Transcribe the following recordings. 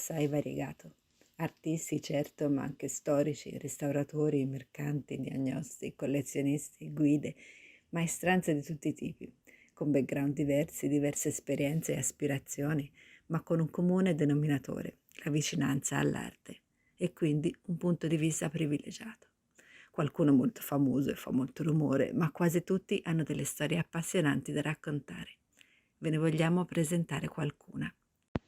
assai variegato. Artisti, certo, ma anche storici, restauratori, mercanti, diagnosti, collezionisti, guide, maestranze di tutti i tipi, con background diversi, diverse esperienze e aspirazioni, ma con un comune denominatore, la vicinanza all'arte, e quindi un punto di vista privilegiato. Qualcuno molto famoso e fa molto rumore, ma quasi tutti hanno delle storie appassionanti da raccontare. Ve ne vogliamo presentare qualcuna.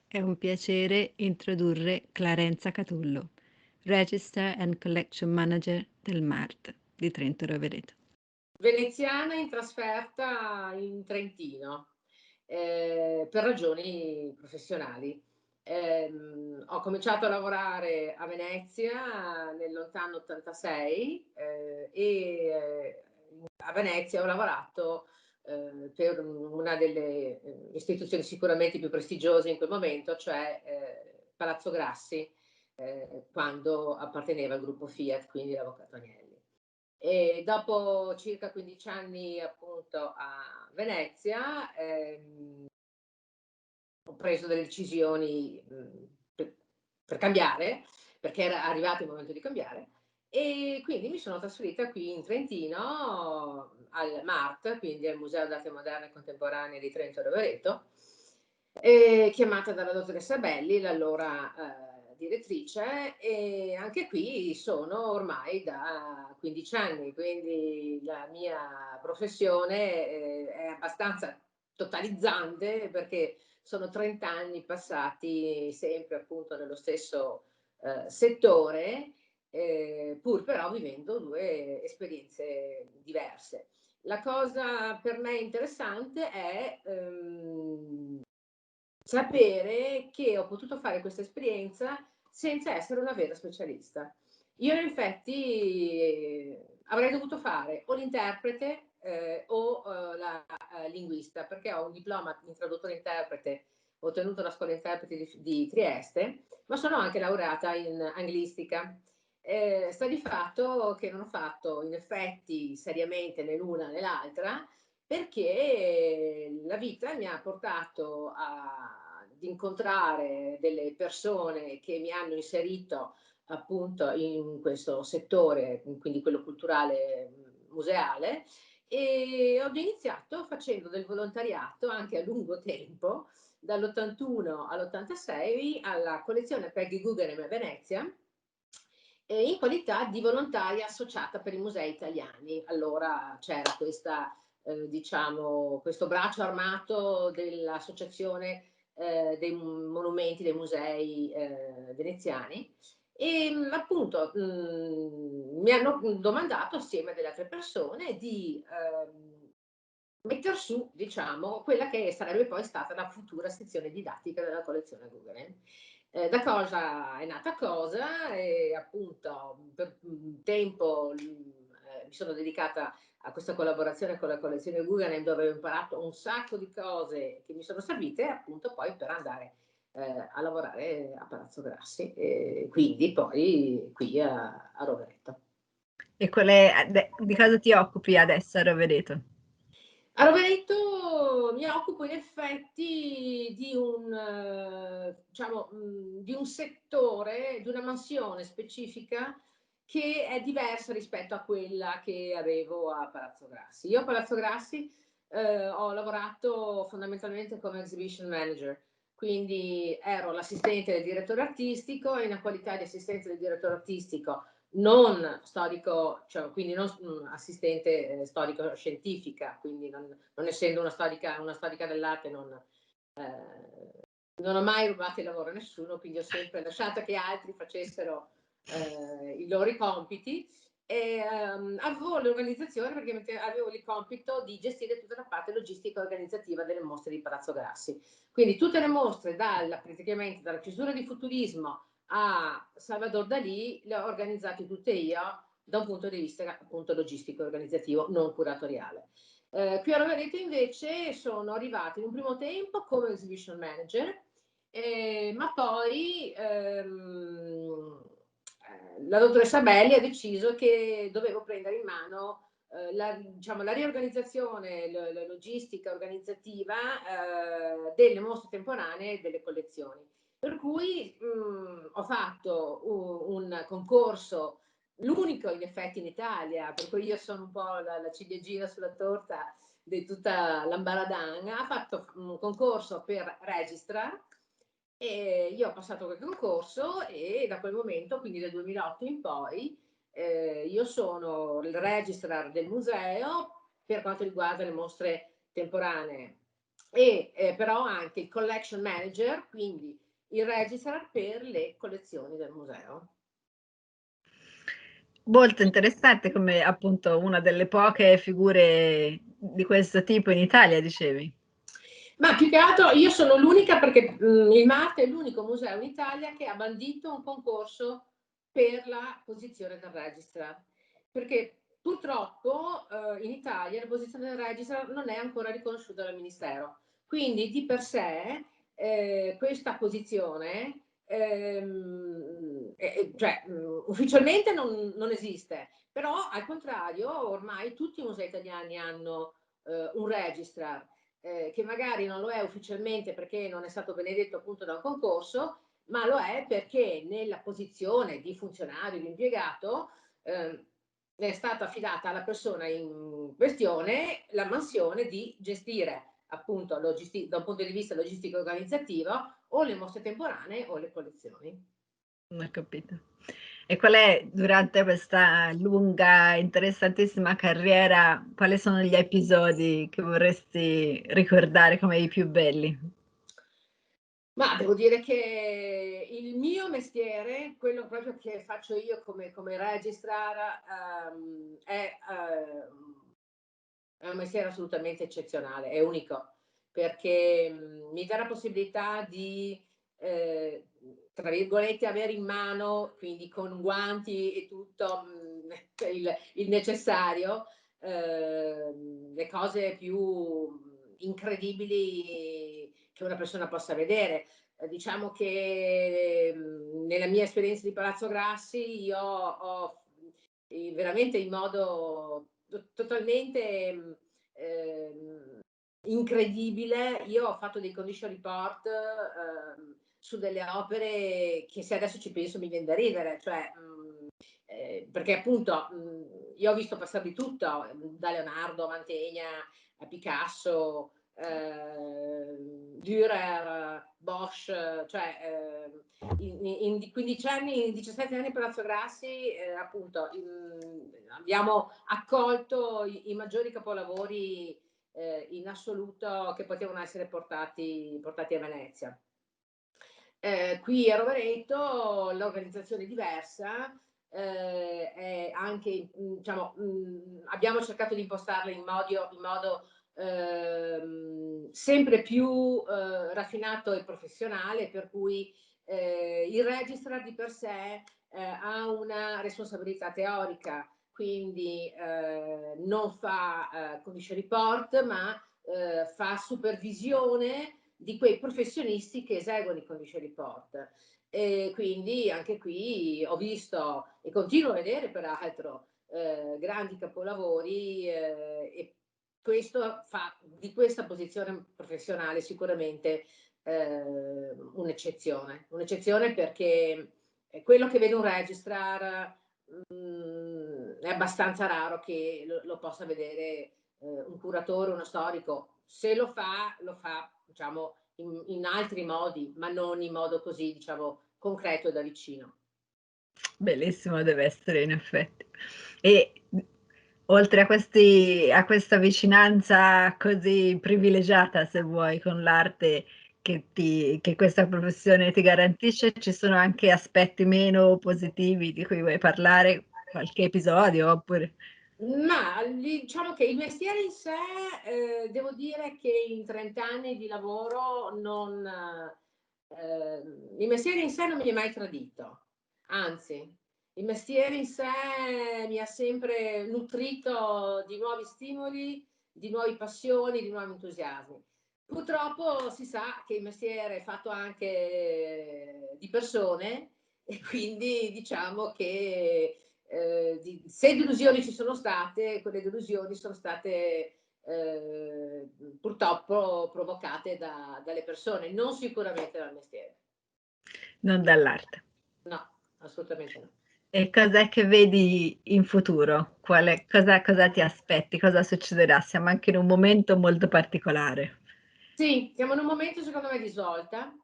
È un piacere introdurre Clarenza Catullo, Register and Collection Manager del MART di Trento Rovereto. Veneziana in trasferta in Trentino, per ragioni professionali. Ho cominciato a lavorare a Venezia nel lontano '86, a Venezia ho lavorato per una delle istituzioni sicuramente più prestigiose in quel momento, cioè Palazzo Grassi, quando apparteneva al gruppo Fiat, quindi l'avvocato Agnelli. E dopo circa 15 anni appunto a Venezia, ho preso delle decisioni, per cambiare, perché era arrivato il momento di cambiare, e quindi mi sono trasferita qui in Trentino al MART, quindi al Museo d'Arte Moderna e Contemporanea di Trento Rovereto, chiamata dalla dottoressa Belli, l'allora direttrice, e anche qui sono ormai da 15 anni, quindi la mia professione è abbastanza totalizzante, perché sono 30 anni passati sempre appunto nello stesso settore, pur però vivendo due esperienze diverse. La cosa per me interessante è sapere che ho potuto fare questa esperienza senza essere una vera specialista. Io in effetti avrei dovuto fare o l'interprete o la linguista, perché ho un diploma in traduttore interprete, ho ottenuto la scuola interpreti di Trieste, ma sono anche laureata in anglistica. Sta di fatto che non ho fatto in effetti seriamente né l'una né l'altra, perché la vita mi ha portato ad incontrare delle persone che mi hanno inserito appunto in questo settore, quindi quello culturale, museale, e ho iniziato facendo del volontariato anche a lungo tempo, dall'81 all'86 alla collezione Peggy Guggenheim a Venezia, in qualità di volontaria associata per i musei italiani. Allora c'era questa diciamo, questo braccio armato dell'Associazione dei monumenti, dei musei veneziani, e appunto mi hanno domandato assieme a delle altre persone di metter su, diciamo, quella che sarebbe poi stata la futura sezione didattica della collezione Guggenheim. Da cosa è nata cosa, e appunto per tempo mi sono dedicata a questa collaborazione con la collezione Guggenheim, dove ho imparato un sacco di cose che mi sono servite appunto poi per andare a lavorare a Palazzo Grassi, e quindi poi qui a Rovereto. E di cosa ti occupi adesso a Rovereto? A Rovereto mi occupo in effetti di un diciamo, di un settore, di una mansione specifica che è diversa rispetto a quella che avevo a Palazzo Grassi. Io a Palazzo Grassi ho lavorato fondamentalmente come exhibition manager, quindi ero l'assistente del direttore artistico, e in qualità di assistente del direttore artistico non storico, cioè quindi non assistente storico scientifica, quindi non essendo una storica dell'arte, non ho mai rubato il lavoro a nessuno, quindi ho sempre lasciato che altri facessero i loro compiti, e avevo l'organizzazione, praticamente avevo il compito di gestire tutta la parte logistica organizzativa delle mostre di Palazzo Grassi. Quindi tutte le mostre, praticamente dalla chiusura di Futurismo a Salvador Dalì, le ho organizzate tutte io da un punto di vista appunto logistico organizzativo, non curatoriale. Qui a Rovereto invece sono arrivata in un primo tempo come exhibition manager, ma poi la dottoressa Belli ha deciso che dovevo prendere in mano diciamo, la riorganizzazione, la logistica organizzativa delle mostre temporanee e delle collezioni. Per cui ho fatto un concorso, l'unico in effetti in Italia, per cui io sono un po' la ciliegina sulla torta di tutta l'ambaradan. Ha fatto un concorso per registrar e io ho passato quel concorso e da quel momento, quindi dal 2008 in poi, io sono il registrar del museo per quanto riguarda le mostre temporanee e però anche il collection manager, quindi il registrar per le collezioni del museo. Molto interessante come appunto una delle poche figure di questo tipo in Italia, dicevi. Ma più che altro io sono l'unica perché il MART è l'unico museo in Italia che ha bandito un concorso per la posizione del registrar. Perché purtroppo in Italia la posizione del registrar non è ancora riconosciuta dal Ministero. Quindi di per sé questa posizione cioè, ufficialmente non esiste, però al contrario ormai tutti i musei italiani hanno un registrar che magari non lo è ufficialmente perché non è stato benedetto appunto da un concorso, ma lo è perché nella posizione di funzionario, di impiegato, è stata affidata alla persona in questione la mansione di gestire appunto da un punto di vista logistico e organizzativo o le mostre temporanee o le collezioni. Non ho capito. E qual è, durante questa lunga, interessantissima carriera, quali sono gli episodi che vorresti ricordare come i più belli? Ma devo dire che il mio mestiere, quello proprio che faccio io come registrar, è un mestiere assolutamente eccezionale, è unico, perché mi dà la possibilità di, tra virgolette, avere in mano, quindi con guanti e tutto, il necessario, le cose più incredibili che una persona possa vedere. Diciamo che nella mia esperienza di Palazzo Grassi io ho veramente in modo totalmente incredibile. Io ho fatto dei condition report su delle opere che se adesso ci penso mi viene da ridere, cioè, perché appunto io ho visto passare di tutto, da Leonardo a Mantegna a Picasso, Dürer, Bosch, cioè in 15 anni, in 17 anni a Palazzo Grassi, appunto, abbiamo accolto i maggiori capolavori in assoluto che potevano essere portati a Venezia. Qui a Rovereto l'organizzazione è diversa, è anche, diciamo, abbiamo cercato di impostarla in modo sempre più raffinato e professionale, per cui il registrar di per sé ha una responsabilità teorica, quindi non fa condition report, ma fa supervisione di quei professionisti che eseguono i condition report. E quindi anche qui ho visto e continuo a vedere peraltro grandi capolavori e questo fa di questa posizione professionale sicuramente un'eccezione perché quello che vede un registrar è abbastanza raro che lo possa vedere un curatore, uno storico. Se lo fa diciamo in altri modi, ma non in modo così diciamo concreto e da vicino. Bellissimo deve essere in effetti. E oltre a questa vicinanza così privilegiata, se vuoi, con l'arte che questa professione ti garantisce, ci sono anche aspetti meno positivi di cui vuoi parlare? Qualche episodio oppure Ma diciamo che il mestiere in sé, devo dire che in 30 anni di lavoro non il mestiere in sé non mi ha mai tradito, anzi, il mestiere in sé mi ha sempre nutrito di nuovi stimoli, di nuove passioni, di nuovi entusiasmi. Purtroppo si sa che il mestiere è fatto anche di persone e quindi diciamo che se delusioni ci sono state, quelle delusioni sono state purtroppo provocate dalle persone, non sicuramente dal mestiere. non dall'arte. No, assolutamente no. E cos'è che vedi in futuro? Cosa ti aspetti? Cosa succederà? Siamo anche in un momento molto particolare. Sì, siamo in un momento secondo me di svolta.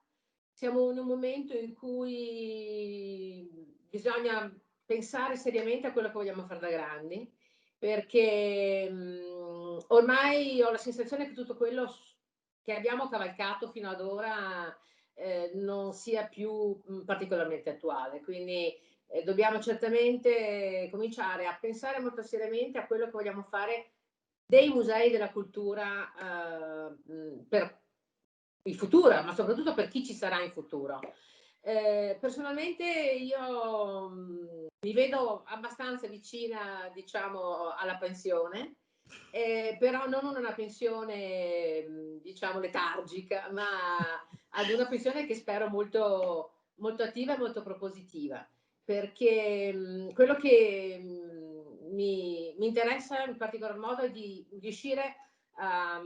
Siamo in un momento in cui bisogna pensare seriamente a quello che vogliamo fare da grandi, perché, ormai ho la sensazione che tutto quello che abbiamo cavalcato fino ad ora, non sia più, particolarmente attuale. Quindi, dobbiamo certamente cominciare a pensare molto seriamente a quello che vogliamo fare dei musei della cultura, per il futuro, ma soprattutto per chi ci sarà in futuro. Personalmente io, mi vedo abbastanza vicina, diciamo, alla pensione, però non una pensione, diciamo letargica, ma ad una pensione che spero molto molto attiva e molto propositiva. Perché, quello che, mi interessa in particolar modo è di riuscire a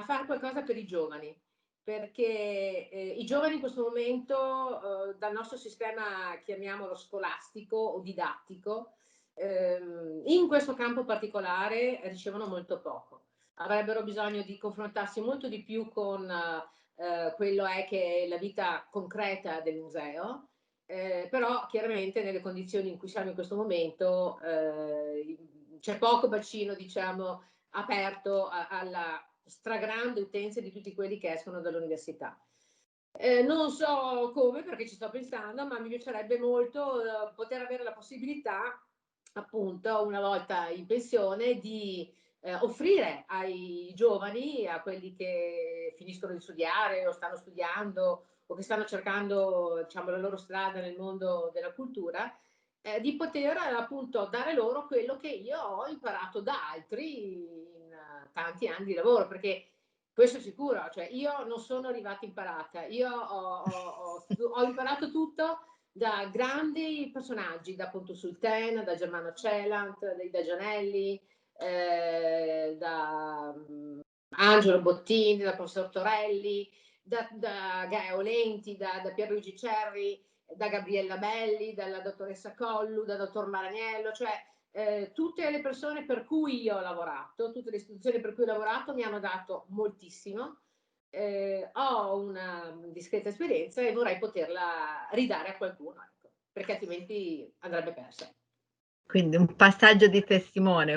far qualcosa per i giovani, perché, i giovani in questo momento, dal nostro sistema, chiamiamolo scolastico o didattico, in questo campo particolare ricevono molto poco. Avrebbero bisogno di confrontarsi molto di più con, quello è che è la vita concreta del museo, però chiaramente nelle condizioni in cui siamo in questo momento, c'è poco bacino, diciamo, aperto alla stragrande utenza di tutti quelli che escono dall'università. Non so come, perché ci sto pensando, ma mi piacerebbe molto, poter avere la possibilità, appunto, una volta in pensione, di, offrire ai giovani, a quelli che finiscono di studiare o stanno studiando o che stanno cercando, diciamo, la loro strada nel mondo della cultura, di poter appunto dare loro quello che io ho imparato da altri in tanti anni di lavoro, perché questo è sicuro, cioè io non sono arrivata imparata, io ho imparato tutto da grandi personaggi, da Ponto Sultana, da Germano Celant, dai Dagianelli, da Angelo Bottini, da professor Torelli, da Gaia Olenti, da Pierluigi Cerri, da Gabriella Belli, dalla dottoressa Collu, da dottor Maraniello, cioè tutte le persone per cui io ho lavorato, tutte le istituzioni per cui ho lavorato mi hanno dato moltissimo. Ho una discreta esperienza e vorrei poterla ridare a qualcuno, ecco, perché altrimenti andrebbe persa. Quindi un passaggio di testimone,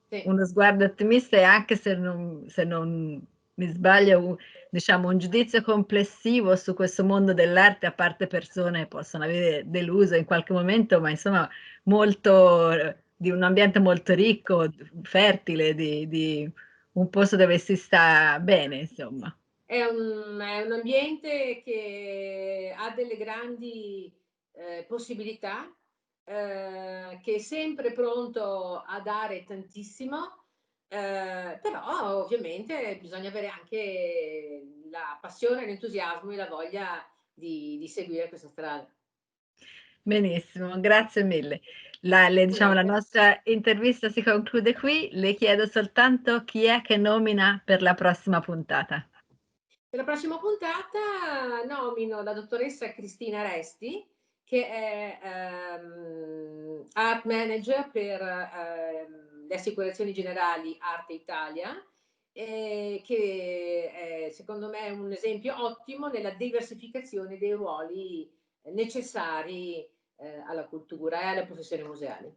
Sì. uno sguardo ottimista e anche se non mi sbaglio, diciamo un giudizio complessivo su questo mondo dell'arte, a parte persone possono avere deluso in qualche momento, ma insomma molto di un ambiente molto ricco, fertile, di un posto dove si sta bene, insomma. È un ambiente che ha delle grandi, possibilità, che è sempre pronto a dare tantissimo, però ovviamente bisogna avere anche la passione, l'entusiasmo e la voglia di seguire questa strada. Benissimo, grazie mille. La Niente. nostra intervista si conclude qui. Le chiedo soltanto chi è che nomina per la prossima puntata. Per la prossima puntata nomino la dottoressa Cristina Resti, che è art manager per le assicurazioni generali Arte Italia, che è, secondo me, un esempio ottimo nella diversificazione dei ruoli necessari alla cultura e alle professioni museali.